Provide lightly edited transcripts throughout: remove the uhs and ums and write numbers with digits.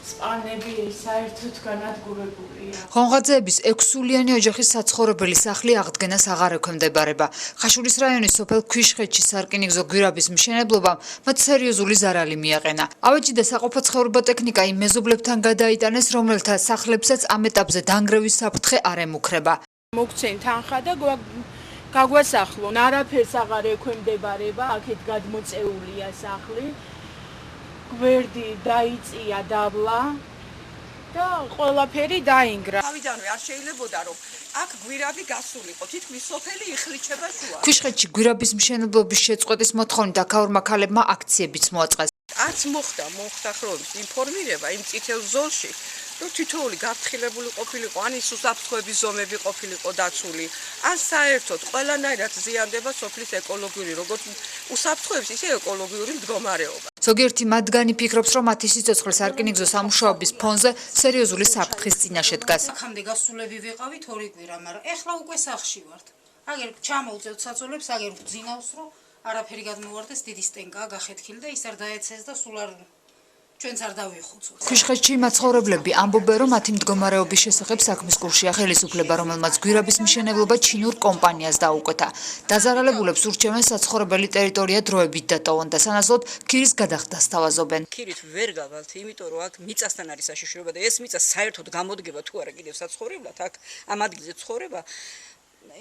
სპანები საერთოდ განადგურებულია. ხონღაძეების 6-სულიანი ოჯახის საცხოვრებელი სახლი აღდგენას აღარ ექვემდებარება. ხაშურის რაიონის სოფელ ქვიშხეთში სარკინიგზო გვირაბის მშენებლობამ მათ სერიოზული ზარალი მიაყენა. ავეჯი და საყოფაცხოვრებო ტექნიკა იმ მეზობლებთან გადაიტანეს, რომელთა სახლებსაც ამ ეტაპზე დანგრევის საფრთხე არ ემუქრება. მოგცენ თანხა და გაგვასახლონ, არაფერს აღარ ექვემდებარება, აქეთ გადმოწეულია სახლი. გვერდი დაიწია დაბლა და ყველაფერი დაინგრა. თავიდანვე არ შეიძლებოდა რომ აქ გვირაბი გასულიყო, თითქმის სოფელი იხლიჩება შუა. ქვიშხეთში გვირაბის მშენებლობის შეწყვეტის მოთხოვნით აქაურმა ქალებმა აქციებიც მოაწყეს. არც მოხდა ხროვის ინფორმირება იმ წითელ ზოლში, რომ თითოეული გაფრთხილებული ყოფილიყო, ან ის უსაფრთხოების ზომები ყოფილიყო დაცული, ან საერთოდ ყველანაირად ზიანდება სოფლის ეკოლოგიური, როგორც უსაფრთხოების, ისე ეკოლოგიური მდგომარეობა. ზოგიერთი მათგანი ფიქრობს, რომ მათი სიცოცხლე სარკინიგზო სამუშაოების ფონზე სერიოზული საფრთხის წინაშე დგას. აქამდე გასულები ვიყავით 2 კვირა, მაგრამ ეხლა უკვე სახლში ვართ. აგერ ჩამოვწევთ საწოლებს, აგერ ვძინავს, რომ არაფერი გადმოვარდეს, დიდი სტენკაა გახეთქილი და ის არ დაეცეს და სულ არ ჩვენც არ დავიხუცოთ. ქვიშხეთში მაცხოვრებლები ამბობენ, რომ მათი მდგომარეობის შესახებ საქმის კურსია ხელისუფლება, რომელმაც გვირაბის მშენებლობა ჩინურ კომპანიას დაუკვეთა. დაზარალებულებს ურჩევენ საცხოვრებელი ტერიტორია დროებით დატოვონ და სანაცვლოდ ქირის გადახდას თავაზობენ. ქირით ვერ გავალთ, იმიტომ რომ აქ მიწასთან არის საშიშროება და ეს მიწა საერთოდ გამოდგება თუ არა კიდევ საცხოვრებლად, აქ ამ ადგილზე ცხოვრება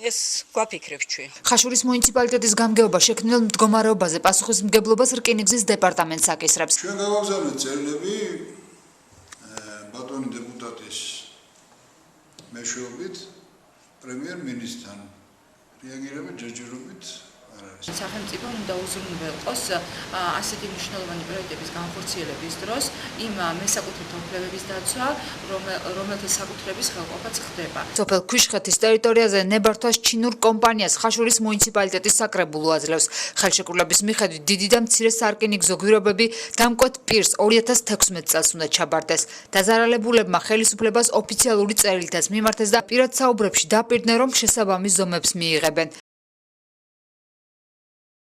ეს გვაფიქრებს ჩვენ. ხაშურის მუნიციპალიტეტის გამგეობა შექმნილ მდგომარეობაზე პასუხისმგებლობას რკინიგზის დეპარტამენტს აკისრებს. ჩვენ გავაგზავნეთ წერილები ბატონი დეპუტატის მეშვეობით პრემიერ-მინისტრთან. რეაგირება ჯერჯერობით არ არის. სახელმწიფო უნდა უზრუნველყოს ასეთი მნიშვნელოვანი პროექტების განხორციელების დროს იმ მესაკუთრებთა უფლებების დაცვა, რომელთა საკუთრების ხელყოფაც ხდება. სოფელ ქვიშხეთის ტერიტორიაზე ნებართვას ჩინურ კომპანიას ხაშურის მუნიციპალიტეტის საკრებულო აძლევს. ხელშეკრულების მიხედვით დიდი და მცირე სარკინიგზო გვირაბები დამკვეთ პირს 2016 წელს უნდა ჩაბარდეს. დაზარალებულებმა ხელისუფლებას ოფიციალური წერილითაც მიმართეს და პირად საუბრებში დაპირდნენ, რომ შესაბამის ზომებს მიიღებენ.